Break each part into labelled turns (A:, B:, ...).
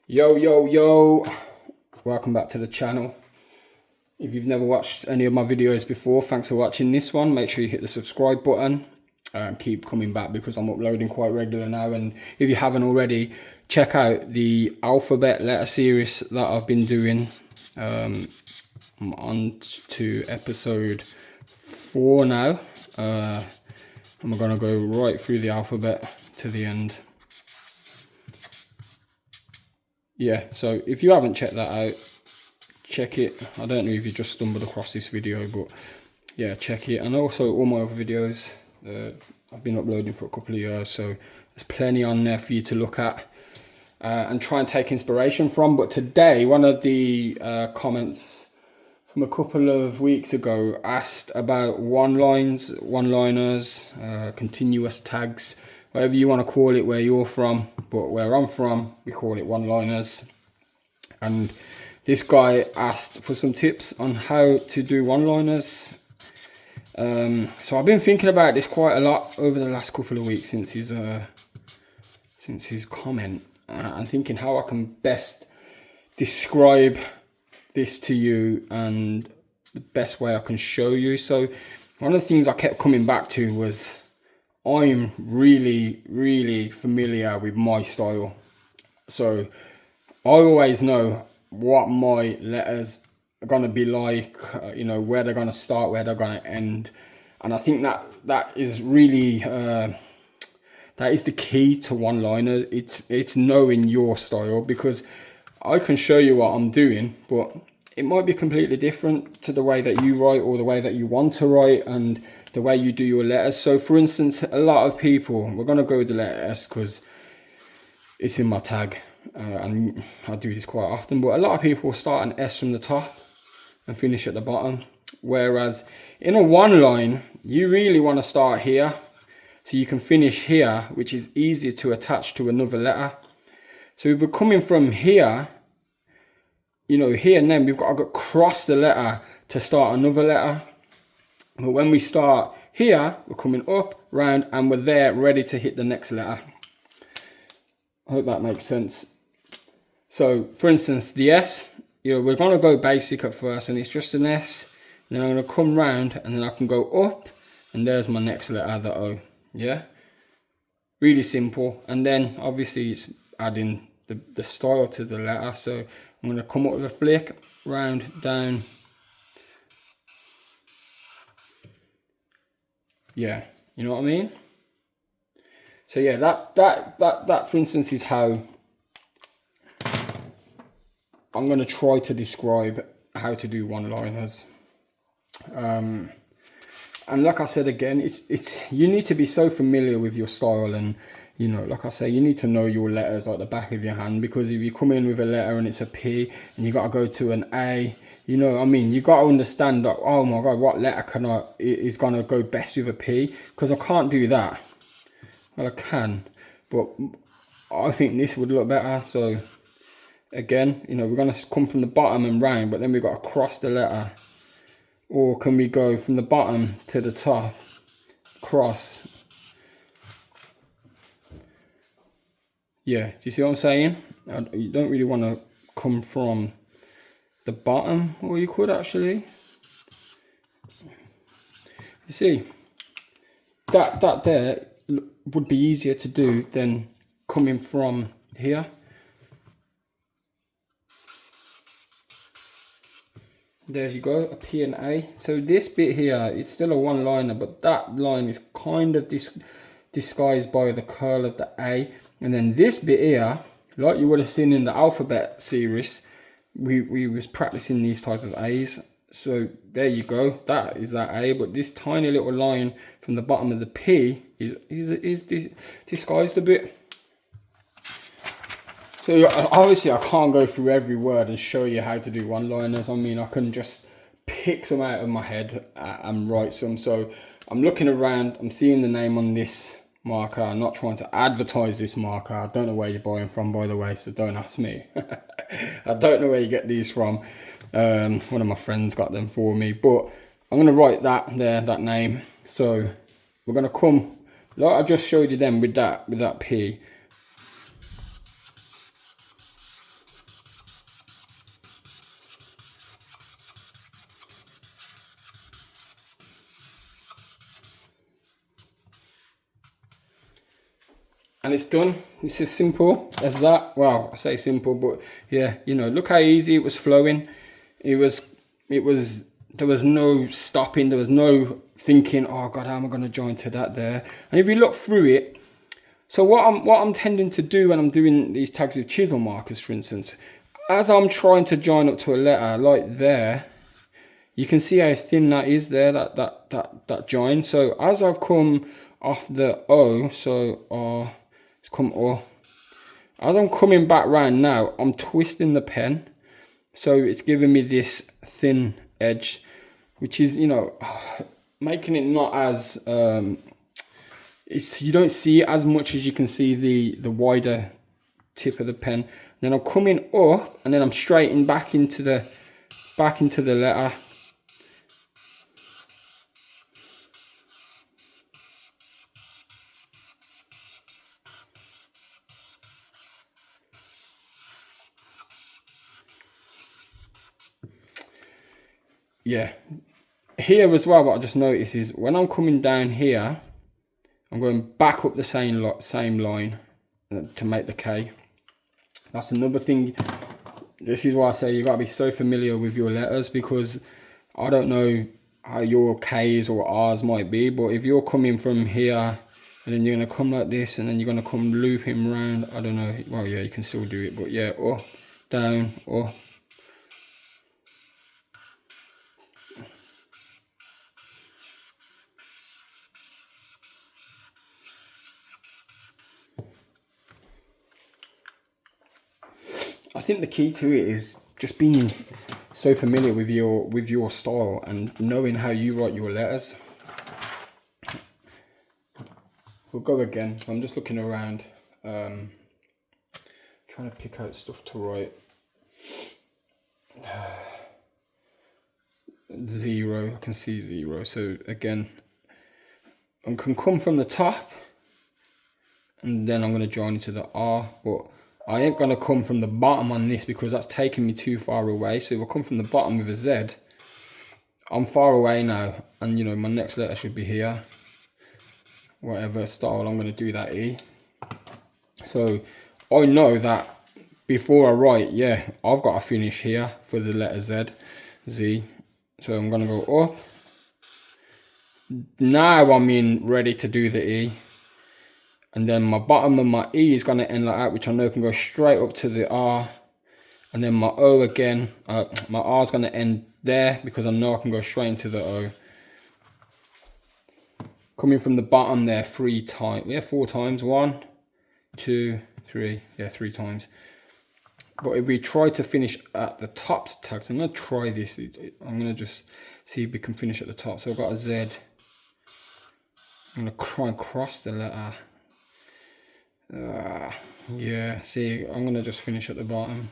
A: Yo, welcome back to the channel. If you've never watched any of my videos before, thanks for watching this one. Make sure you hit the subscribe button and keep coming back because I'm uploading quite regular now. And if you haven't already, check out the alphabet letter series that I've been doing. I'm on to episode 4 now, and we're gonna go right through the alphabet to the end. Yeah, so if you haven't checked that out, check it. I don't know if you just stumbled across this video, but yeah, check it. And also all my other videos, I've been uploading for a couple of years, so there's plenty on there for you to look at and try and take inspiration from. But today, one of the comments from a couple of weeks ago asked about one-liners, continuous tags, whatever you want to call it where you're from, but where I'm from, we call it one-liners. And this guy asked for some tips on how to do one-liners. So I've been thinking about this quite a lot over the last couple of weeks since his comment, and thinking how I can best describe this to you and the best way I can show you. So one of the things I kept coming back to was I'm really familiar with my style. So I always know what my letters are going to be like, you know, where they're going to start, where they're going to end. And I think that is really, that is the key to one-liners. It's knowing your style, because I can show you what I'm doing, but it might be completely different to the way that you write or the way that you want to write and the way you do your letters. So for instance, a lot of people, we're going to go with the letter S because it's in my tag, and I do this quite often, but a lot of people start an S from the top and finish at the bottom. Whereas in a one line, you really want to start here so you can finish here, which is easier to attach to another letter. So if we're coming from here, you know, here, and then we've got to go across the letter to start another letter. But when we start here, we're coming up, round, and we're there ready to hit the next letter. I hope that makes sense. So for instance, the S, you know, we're going to go basic at first, and it's just an S. And then I'm going to come round, and then I can go up, and there's my next letter, the O. Yeah, really simple. And then obviously it's adding the style to the letter. So I'm going to come up with a flick, round, down. Yeah, you know what I mean? So yeah, that for instance is how I'm going to try to describe how to do one-liners. And like I said again, it's you need to be so familiar with your style, and you know, like I say, you need to know your letters like the back of your hand, because if you come in with a letter and it's a P and you got to go to an A, you know, I mean, you got to understand that, oh my god, what letter is going to go best with a P, because I can't do that. Well, I can, but I think this would look better. So again, you know, we're going to come from the bottom and round, but then we've got to cross the letter. Or can we go from the bottom to the top, cross? Yeah, do you see what I'm saying? You don't really want to come from the bottom, or you could actually. You see, that there would be easier to do than coming from here. There you go, a P and A. So this bit here, it's still a one-liner, but that line is kind of disguised by the curl of the A. And then this bit here, like you would have seen in the alphabet series, we was practicing these type of A's. So there you go, that is that A. But this tiny little line from the bottom of the P is disguised a bit. So obviously I can't go through every word and show you how to do one-liners. I mean, I can just pick some out of my head and write some. So I'm looking around, I'm seeing the name on this marker. I'm not trying to advertise this marker. I don't know where you're buying from, by the way, so don't ask me. I don't know where you get these from. One of my friends got them for me, but I'm going to write that there, that name. So we're going to come, like I just showed you then with that P. and it's done. It's as simple as that. Well, I say simple, but yeah, you know, look how easy it was flowing. It was, there was no stopping. There was no thinking, oh God, how am I going to join to that there? And if you look through it, so what I'm tending to do when I'm doing these tags with chisel markers, for instance, as I'm trying to join up to a letter like there, you can see how thin that is there, that join. So as I've come off the O, so it's come O. As I'm coming back round now, I'm twisting the pen, so it's giving me this thin edge, which is, you know, making it not as you don't see it as much as you can see the wider tip of the pen. Then I'm coming up, and then I'm straightening back into the letter. Yeah, here as well, what I just noticed is when I'm coming down here, I'm going back up the same line to make the K. That's another thing. This is why I say you got to be so familiar with your letters, because I don't know how your K's or R's might be, but if you're coming from here and then you're going to come like this and then you're going to come looping round, I don't know, well yeah, you can still do it, but yeah, up, down, up. I think the key to it is just being so familiar with your style and knowing how you write your letters. We'll go again. I'm just looking around, trying to pick out stuff to write. 0, I can see 0. So again, I can come from the top, and then I'm going to join into the R, but I ain't going to come from the bottom on this because that's taking me too far away. So if I come from the bottom with a Z, I'm far away now, and you know, my next letter should be here. Whatever style I'm going to do that E. So I know that before I write, yeah, I've got to finish here for the letter Z. So I'm going to go up. Now I'm ready to do the E. And then my bottom of my E is going to end like that, which I know can go straight up to the R. And then my O again, my R is going to end there because I know I can go straight into the O. Coming from the bottom there 3 times, yeah, 4 times, 1, 2, 3, yeah, 3 times. But if we try to finish at the top tags, I'm going to try this. I'm going to just see if we can finish at the top. So I've got a Z. I'm going to try and cross the letter. Yeah, see, I'm going to just finish at the bottom.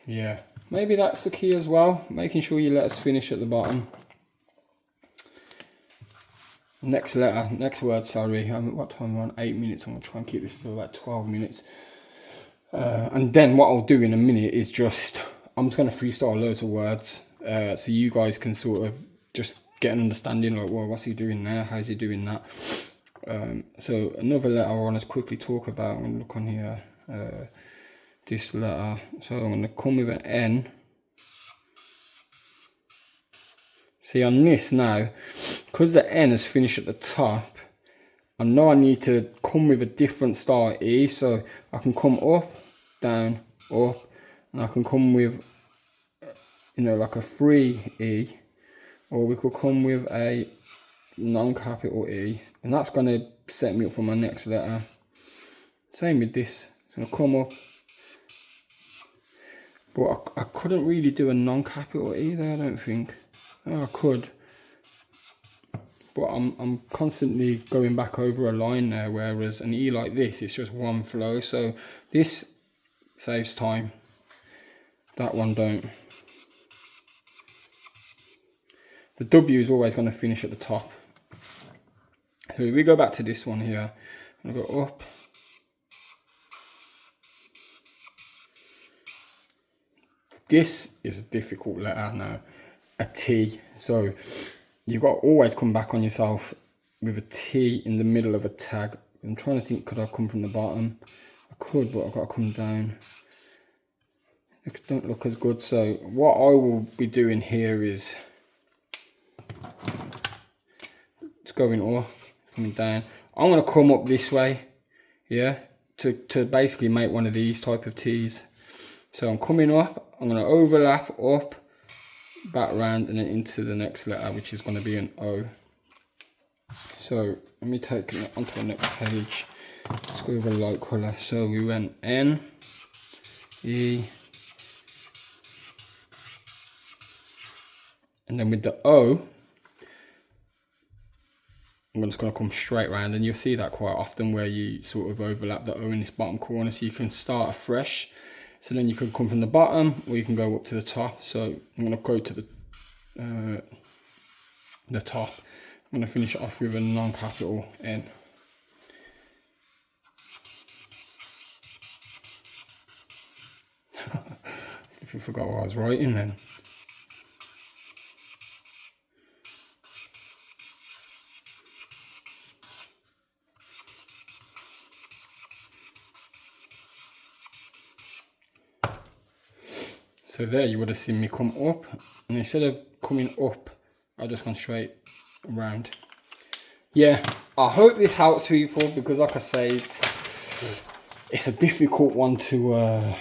A: Yeah, maybe that's the key as well, making sure you let us finish at the bottom. Next word, sorry. What time are we on? 8 minutes. I'm going to try and keep this to about 12 minutes. And then what I'll do in a minute is I'm just going to freestyle loads of words, so you guys can sort of just get an understanding, like, well, what's he doing there? How's he doing that? So another letter I want to quickly talk about. I'm going to look on here. This letter. So I'm going to come with an N. See, on this now, because the N is finished at the top, I know I need to come with a different style E. So I can come up, down, up, and I can come with, you know, like a free E, or we could come with a non-capital E, and that's going to set me up for my next letter. Same with this. It's going to come up, but I couldn't really do a non-capital E there, I don't think. Oh, I could, but I'm constantly going back over a line there, whereas an E like this, it's just one flow. So this saves time, that one don't. The W is always going to finish at the top. So if we go back to this one here, I'm going to go up. This is a difficult letter now, a T. So you've got to always come back on yourself with a T in the middle of a tag. I'm trying to think, could I come from the bottom? I could, but I've got to come down. It don't look as good. So what I will be doing here is just going up, coming down. I'm going to come up this way, yeah, to basically make one of these type of T's. So I'm coming up, I'm going to overlap up, back round, and then into the next letter, which is going to be an O. So let me take it onto the next page. Let's go with a light colour. So we went N, E, and then with the O, I'm just going to come straight round, and you'll see that quite often where you sort of overlap the O in this bottom corner, so you can start afresh. So then you can come from the bottom, or you can go up to the top. So I'm going to go to the top. I'm going to finish it off with a non-capital N. If you forgot what I was writing then. So there you would have seen me come up, and instead of coming up, I just gone straight around. Yeah, I hope this helps people, because like I say, it's a difficult one to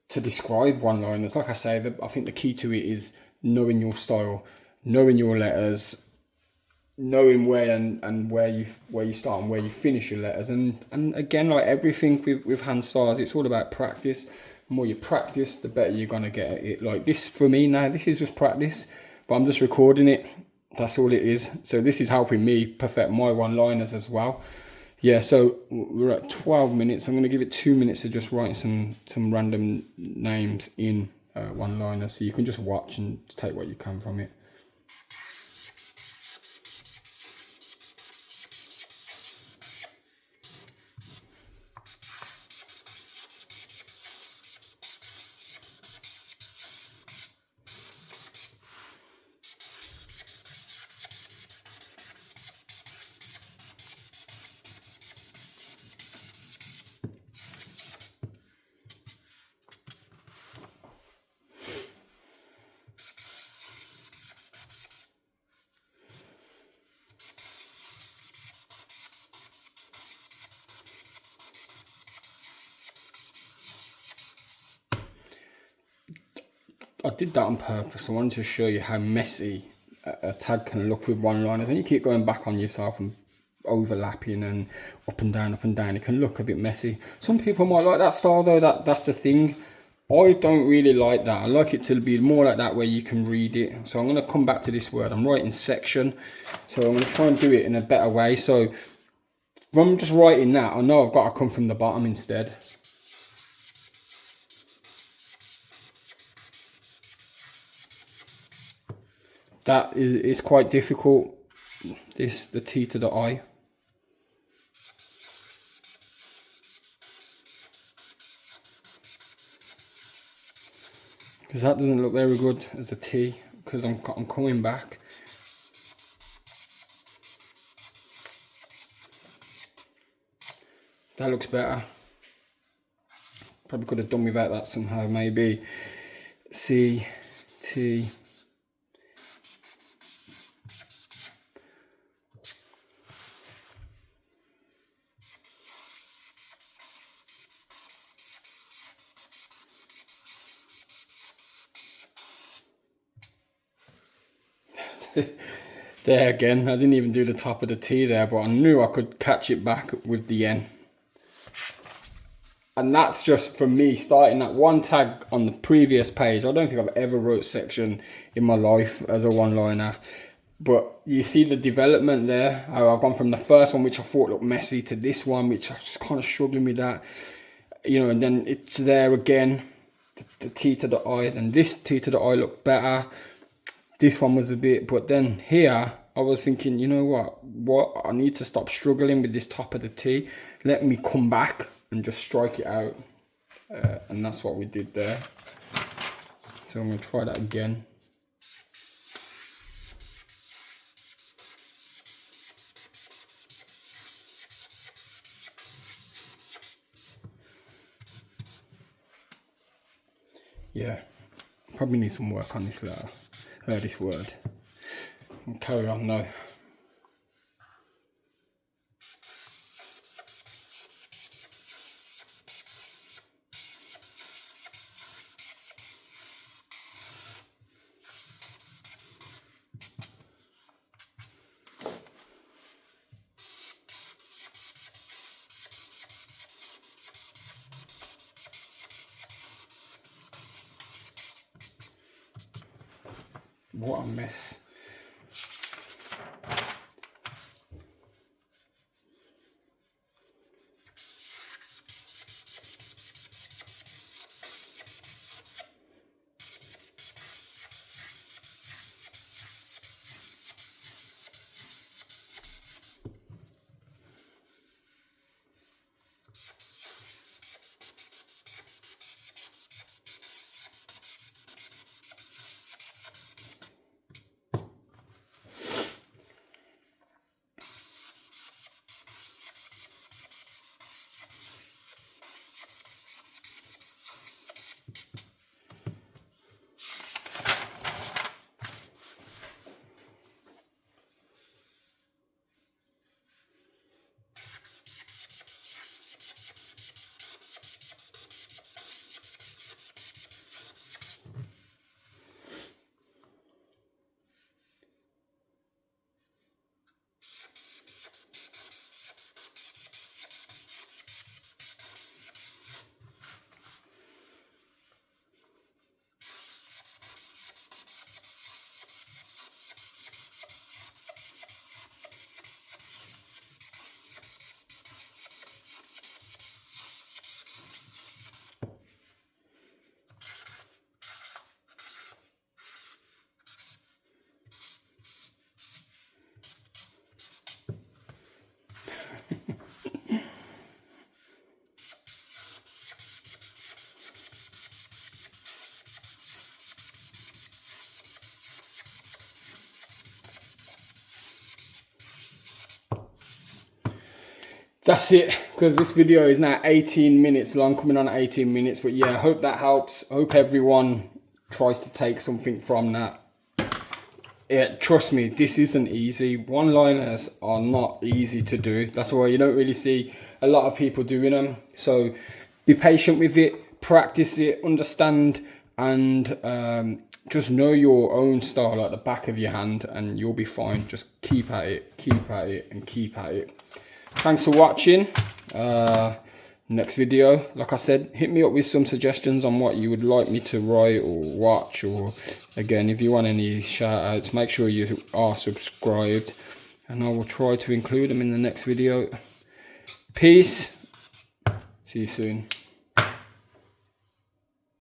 A: describe one-liners. Like I say, I think the key to it is knowing your style, knowing your letters, knowing where and where you start and where you finish your letters. And again, like everything with hand styles, it's all about practice. The more you practice, the better you're gonna get at it. Like this for me now, this is just practice, but I'm just recording it. That's all it is. So this is helping me perfect my one-liners as well. Yeah, so we're at 12 minutes. I'm going to give it 2 minutes to just write some random names in one-liners, so you can just watch and take what you can from it. I did that on purpose. I wanted to show you how messy a tag can look with one line. Then you keep going back on yourself and overlapping and up and down, it can look a bit messy. Some people might like that style though, that's the thing. I don't really like that. I like it to be more like that where you can read it. So I'm going to come back to this word. I'm writing section. So I'm going to try and do it in a better way. So when I'm just writing that, I know I've got to come from the bottom instead. That is quite difficult. The T to the I. Because that doesn't look very good as a T, because I'm coming back. That looks better. Probably could have done without that somehow, maybe. C, T. There again, I didn't even do the top of the T there, but I knew I could catch it back with the N. And that's just from me starting that one tag on the previous page. I don't think I've ever wrote section in my life as a one-liner. But you see the development there. How I've gone from the first one, which I thought looked messy, to this one, which I was kind of struggling with that. You know, and then it's there again, the T to the I. And this T to the I looked better. This one was a bit, but then here I was thinking, you know what, I need to stop struggling with this top of the T. Let me come back and just strike it out. And that's what we did there. So I'm going to try that again. yeah, probably need some work on this letter, this word. I'll carry on though. What a mess. That's it, because this video is now 18 minutes long, coming on 18 minutes. But yeah, I hope that helps. I hope everyone tries to take something from that. Yeah, trust me, this isn't easy. One-liners are not easy to do. That's why you don't really see a lot of people doing them. So be patient with it, practice it, understand, and just know your own style at the back of your hand, and you'll be fine. Just keep at it, keep at it, and keep at it. Thanks for watching. Next video, like I said, hit me up with some suggestions on what you would like me to write or watch, or again, if you want any shout outs, make sure you are subscribed and I will try to include them in the next video. Peace. See you soon.